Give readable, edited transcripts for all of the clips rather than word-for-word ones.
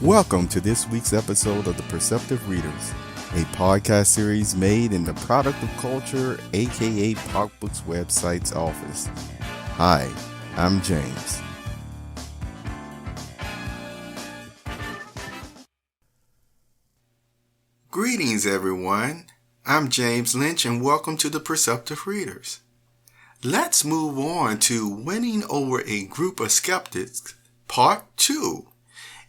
Welcome to this week's episode of the Perceptive Readers, a podcast series made in the Product of Culture, aka Pop Books website's office. Hi, I'm James. Greetings, everyone. I'm James Lynch, and welcome to the Perceptive Readers. Let's move on to Winning Over a Group of Skeptics, Part 2.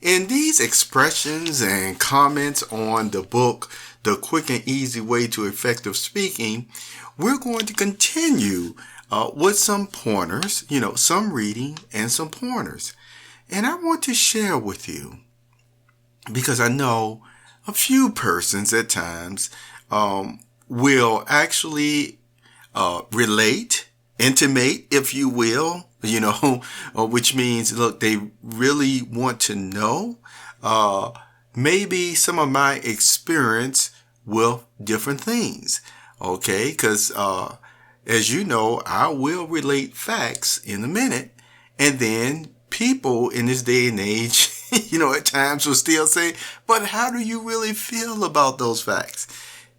In these expressions and comments on the book, The Quick and Easy Way to Effective Speaking, we're going to continue with some pointers, some reading and some pointers. And I want to share with you, because I know a few persons at times will actually relate, intimate, if you will, which means, look, they really want to know maybe some of my experience with different things. Okay, because as you know, I will relate facts in a minute, and then people in this day and age, at times will still say, but how do you really feel about those facts?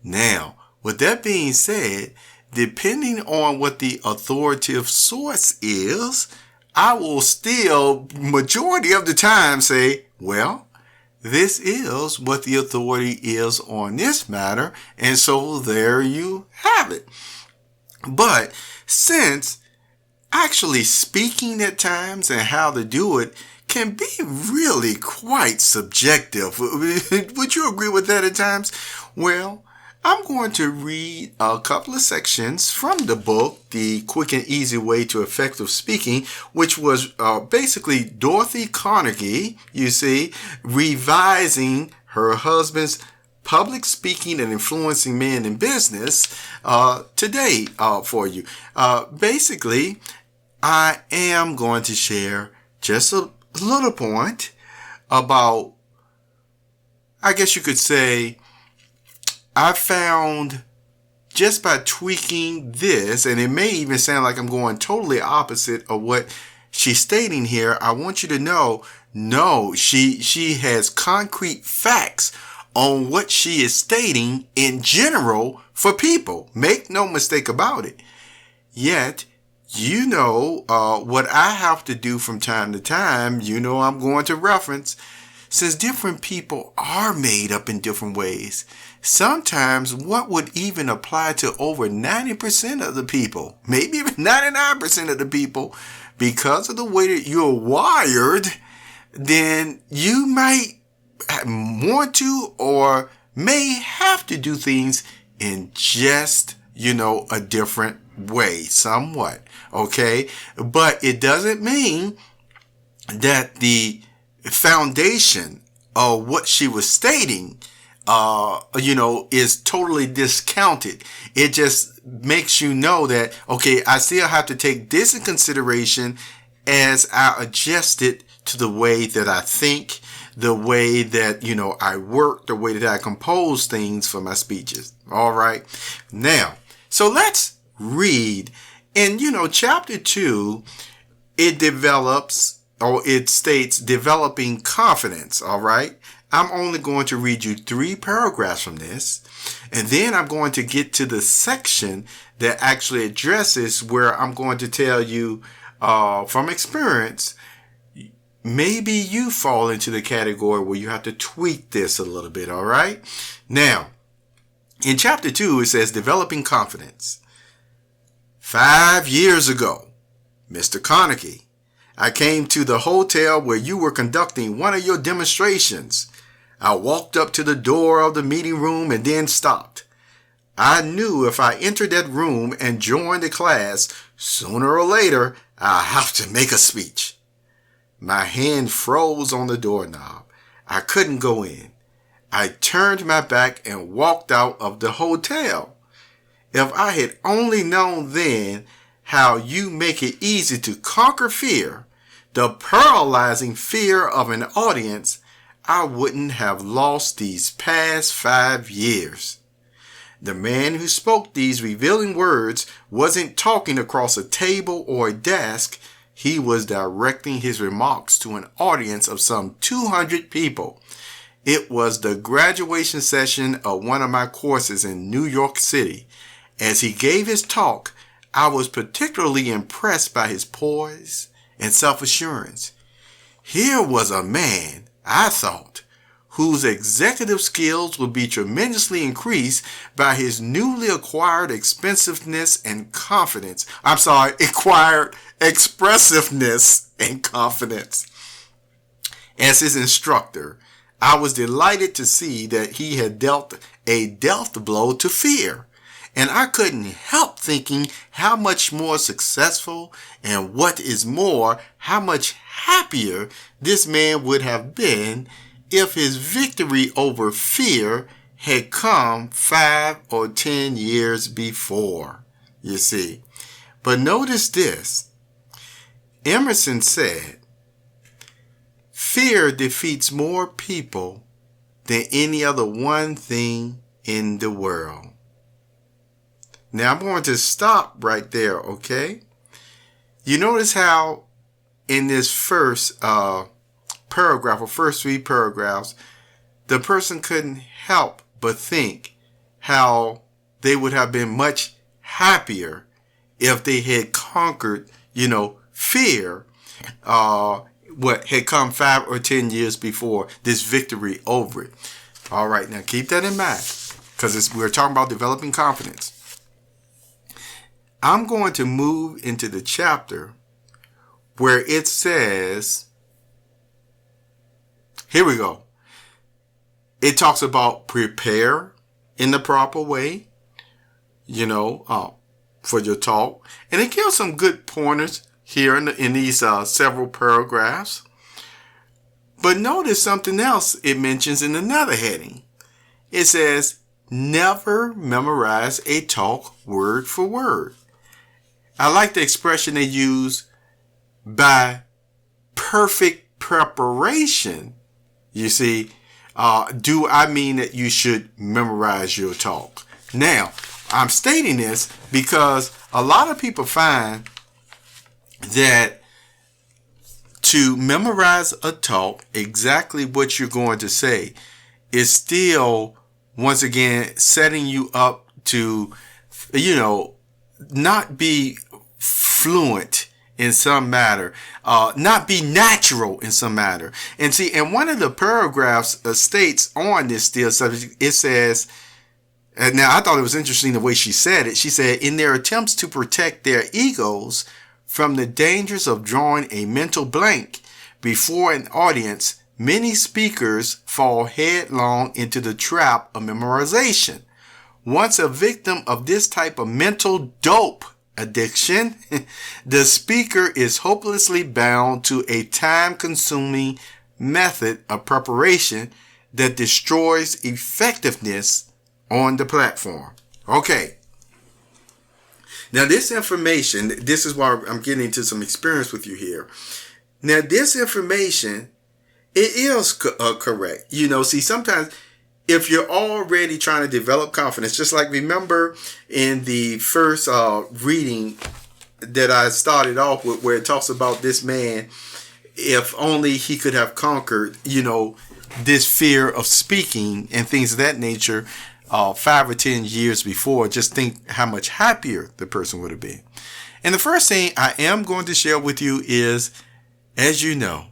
Now, with that being said, depending on what the authoritative source is, I will still, majority of the time, say, well, this is what the authority is on this matter, and so there you have it. But since actually speaking at times and how to do it can be really quite subjective, would you agree with that at times? Well, I'm going to read a couple of sections from the book, The Quick and Easy Way to Effective Speaking, which was basically Dorthy Carnegie, revising her husband's Public Speaking and Influencing Men in Business today for you. Basically, I am going to share just a little point about, I guess you could say, I found just by tweaking this, and it may even sound like I'm going totally opposite of what she's stating here. I want you to know, no, she has concrete facts on what she is stating in general for people. Make no mistake about it. Yet, what I have to do from time to time, I'm going to reference, since different people are made up in different ways. Sometimes what would even apply to over 90% of the people, maybe even 99% of the people, because of the way that you're wired, then you might want to or may have to do things in just, a different way, somewhat. Okay. But it doesn't mean that the foundation of what she was stating is totally discounted. It just makes you know that, okay, I still have to take this in consideration as I adjust it to the way that I think, the way that, I work, the way that I compose things for my speeches. All right. Now, so let's read. In, chapter 2, it states developing confidence. All right. I'm only going to read you 3 paragraphs from this, and then I'm going to get to the section that actually addresses where I'm going to tell you from experience, maybe you fall into the category where you have to tweak this a little bit. All right. Now, in chapter 2, it says developing confidence. 5 years ago, Mr. Carnegie, I came to the hotel where you were conducting one of your demonstrations. I walked up to the door of the meeting room and then stopped. I knew if I entered that room and joined the class, sooner or later, I'll have to make a speech. My hand froze on the doorknob. I couldn't go in. I turned my back and walked out of the hotel. If I had only known then how you make it easy to conquer fear, the paralyzing fear of an audience, I wouldn't have lost these past 5 years. The man who spoke these revealing words wasn't talking across a table or a desk. he was directing his remarks to an audience of some 200 people. It was the graduation session of one of my courses in New York City. As he gave his talk, I was particularly impressed by his poise and self-assurance. Here was a man, I thought, whose executive skills would be tremendously increased by his newly acquired expressiveness and confidence. As his instructor, I was delighted to see that he had dealt a death blow to fear. And I couldn't help thinking how much more successful and what is more, how much happier this man would have been if his victory over fear had come 5 or 10 years before, you see. But notice this. Emerson said, fear defeats more people than any other one thing in the world. Now I'm going to stop right there, okay? You notice how in this first paragraph or first 3 paragraphs, the person couldn't help but think how they would have been much happier if they had conquered, fear, what had come 5 or 10 years before, this victory over it. All right, now keep that in mind because we're talking about developing confidence. I'm going to move into the chapter where it says, here we go. It talks about prepare in the proper way, for your talk. And it gives some good pointers here in these several paragraphs. But notice something else it mentions in another heading. It says, never memorize a talk word for word. I like the expression they use, by perfect preparation. You see, do I mean that you should memorize your talk? Now, I'm stating this because a lot of people find that to memorize a talk, exactly what you're going to say, is still, once again, setting you up to, not be fluent in some matter, not be natural in some matter. And see, and one of the paragraphs states on this still subject, it says, and now I thought it was interesting the way she said it. She said, in their attempts to protect their egos from the dangers of drawing a mental blank before an audience, many speakers fall headlong into the trap of memorization. Once a victim of this type of mental dope addiction, the speaker is hopelessly bound to a time-consuming method of preparation that destroys effectiveness on the platform. Okay. Now this information, this is why I'm getting into some experience with you here. Now this information, it is correct. See, sometimes if you're already trying to develop confidence, just like remember in the first reading that I started off with, where it talks about this man, if only he could have conquered, this fear of speaking and things of that nature 5 or 10 years before, just think how much happier the person would have been. And the first thing I am going to share with you is, as you know,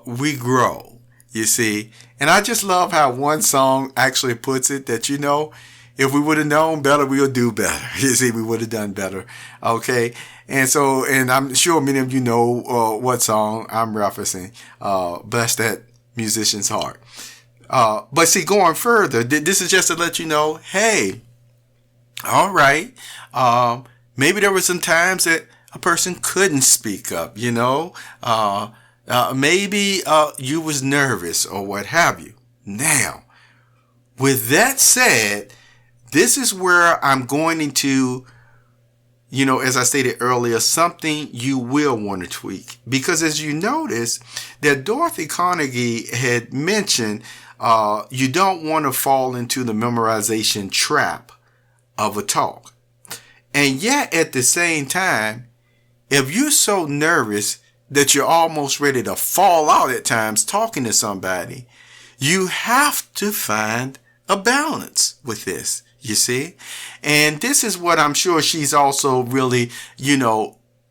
we grow. You see, and I just love how one song actually puts it that, if we would have known better, we'll do better. You see, we would have done better. Okay. And so, and I'm sure many of you know what song I'm referencing. Bless that musician's heart. But see, going further, this is just to let you know, hey, all right. Maybe there were some times that a person couldn't speak up, maybe you was nervous or what have you. Now, with that said, this is where I'm going into, as I stated earlier, something you will want to tweak. Because as you notice that Dorthy Carnegie had mentioned, you don't want to fall into the memorization trap of a talk. And yet at the same time, if you're so nervous that you're almost ready to fall out at times talking to somebody, you have to find a balance with this, you see? And this is what I'm sure she's also really,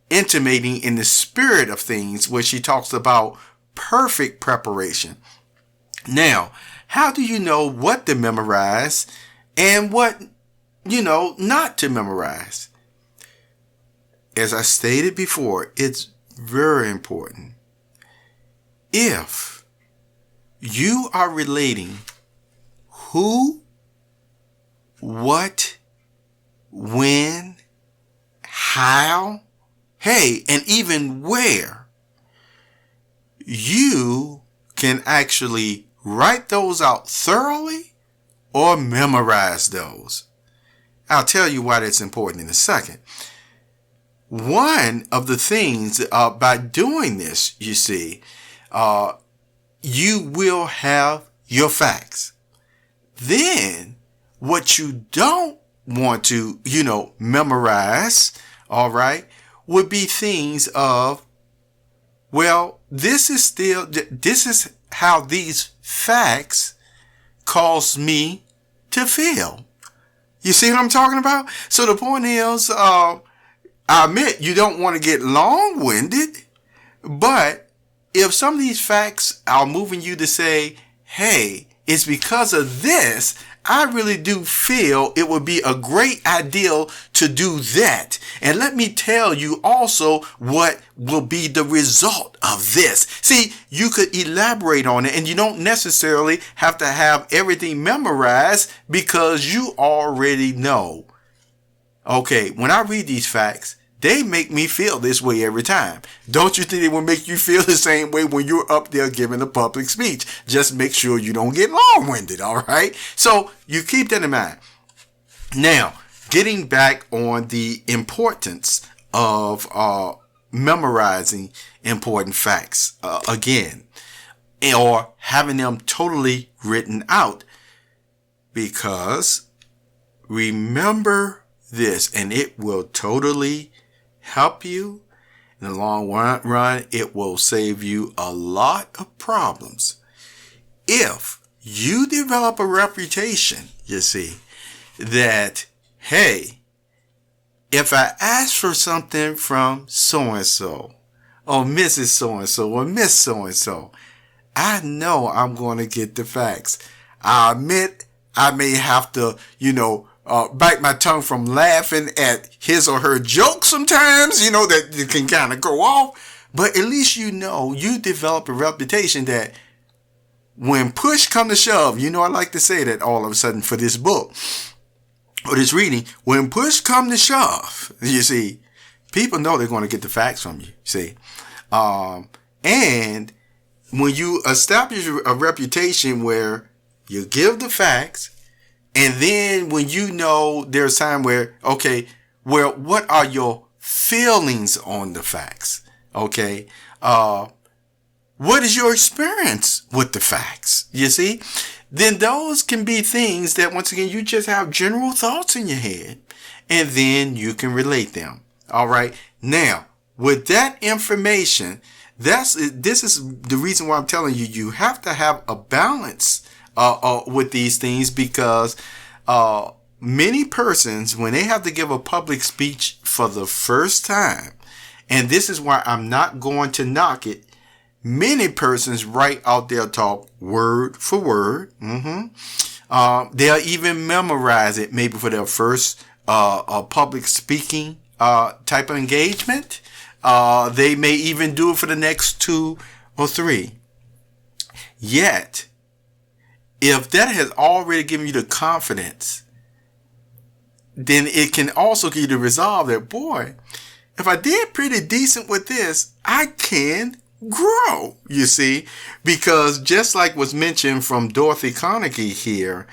intimating in the spirit of things, where she talks about perfect preparation. Now, how do you know what to memorize and what, not to memorize? As I stated before, it's very important. If you are relating who, what, when, how, and even where, you can actually write those out thoroughly or memorize those. I'll tell you why that's important in a second. One of the things by doing this, you see, you will have your facts. Then what you don't want to, memorize, all right, would be things of, well, this is how these facts cause me to feel. You see what I'm talking about? So the point is, I admit you don't want to get long-winded, but if some of these facts are moving you to say, hey, it's because of this, I really do feel it would be a great idea to do that. And let me tell you also what will be the result of this. See, you could elaborate on it, and you don't necessarily have to have everything memorized because you already know. Okay, when I read these facts, they make me feel this way every time. Don't you think it will make you feel the same way when you're up there giving a public speech? Just make sure you don't get long-winded, all right? So you keep that in mind. Now, getting back on the importance of memorizing important facts again, or having them totally written out, because remember this, and it will totally help you in the long run. It will save you a lot of problems. If you develop a reputation, you see, that, hey, if I ask for something from so-and-so, or Mrs. So-and-so, or Miss so-and-so, I know I'm going to get the facts. I admit I may have to, bite my tongue from laughing at his or her jokes sometimes, that you can kind of go off. But at least you develop a reputation that when push come to shove, I like to say that all of a sudden for this book or this reading, when push come to shove, you see, people know they're going to get the facts from you, see. And when you establish a reputation where you give the facts, and then when there's time where, okay, well, what are your feelings on the facts? Okay. What is your experience with the facts? You see, then those can be things that, once again, you just have general thoughts in your head, and then you can relate them. All right. Now, with that information, this is the reason why I'm telling you, you have to have a balance with these things, because many persons, when they have to give a public speech for the first time, and this is why I'm not going to knock it, many persons write out their talk word for word. They'll even memorize it maybe for their first public speaking type of engagement. They may even do it for the next 2 or 3. Yet, if that has already given you the confidence, then it can also give you the resolve that, boy, if I did pretty decent with this, I can grow, you see, because just like was mentioned from Dorthy Carnegie here,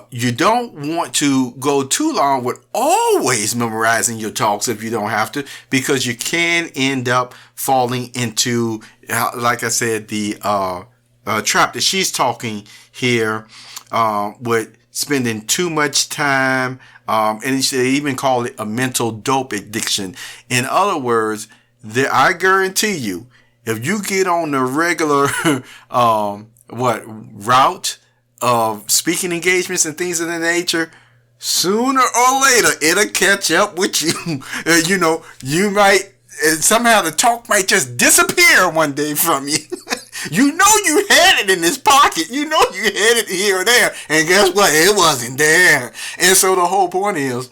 you don't want to go too long with always memorizing your talks if you don't have to, because you can end up falling into, like I said, the trap that she's talking here, with spending too much time And they even call it a mental dope addiction. In other words, I guarantee you, if you get on the regular route of speaking engagements and things of that nature, sooner or later it'll catch up with you. You might somehow the talk might just disappear one day from you. You know you had it in this pocket. You know you had it here or there. And guess what? It wasn't there. And so the whole point is,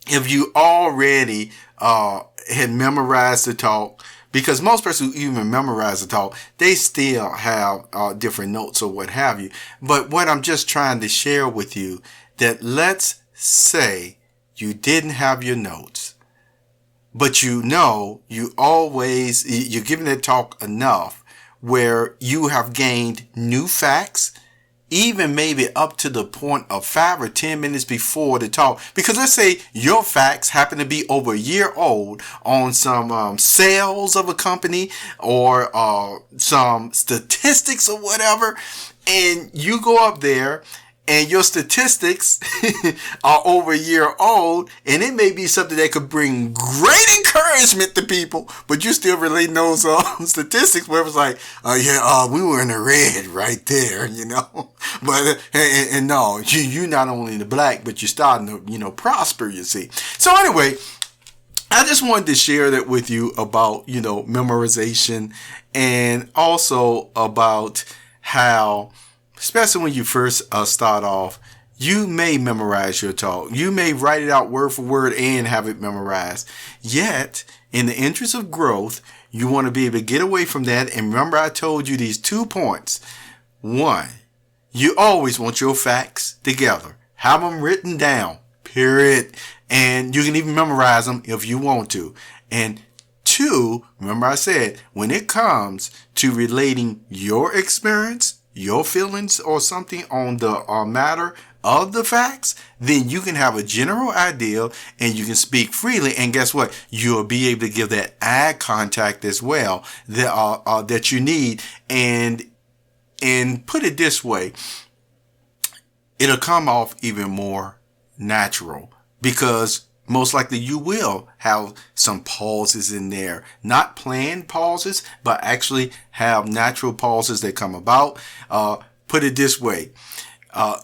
if you already had memorized the talk, because most persons who even memorize the talk, they still have different notes or what have you. But what I'm just trying to share with you, that let's say you didn't have your notes, but you're giving that talk enough where you have gained new facts, even maybe up to the point of 5 or 10 minutes before the talk. Because let's say your facts happen to be over a year old on some sales of a company or some statistics or whatever, and you go up there and your statistics are over a year old, and it may be something that could bring great encouragement to people, but you still relating those statistics where it was like, we were in the red right there, But and no, you not only in the black, but you're starting to prosper, you see. So anyway, I just wanted to share that with you about memorization, and also about how, especially when you first start off, you may memorize your talk. You may write it out word for word and have it memorized. Yet, in the interest of growth, you want to be able to get away from that. And remember, I told you these 2 points. 1, you always want your facts together. Have them written down, period. And you can even memorize them if you want to. And 2, remember I said, when it comes to relating your experience, your feelings or something on the matter of the facts, then you can have a general idea and you can speak freely. And guess what? You'll be able to give that eye contact as well that you need. And put it this way, it'll come off even more natural, because most likely you will have some pauses in there. Not planned pauses, but actually have natural pauses that come about. Put it this way.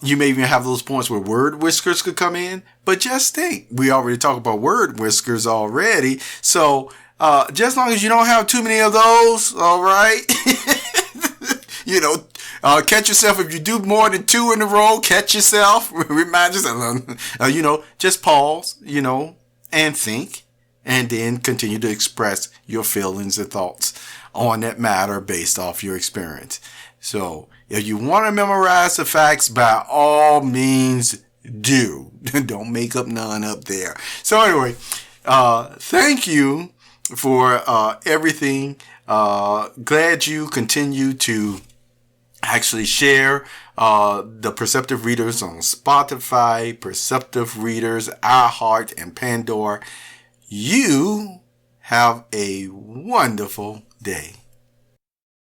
You may even have those points where word whiskers could come in. But just think, we already talked about word whiskers already. So just as long as you don't have too many of those, all right? Catch yourself. If you do more than 2 in a row, catch yourself. Remind yourself, just pause, and think, and then continue to express your feelings and thoughts on that matter based off your experience. So if you want to memorize the facts, by all means do. Don't make up none up there. So anyway, thank you for everything. Glad you continue to actually share the Perceptive Readers on Spotify, Perceptive Readers, iHeart, and Pandora. You have a wonderful day.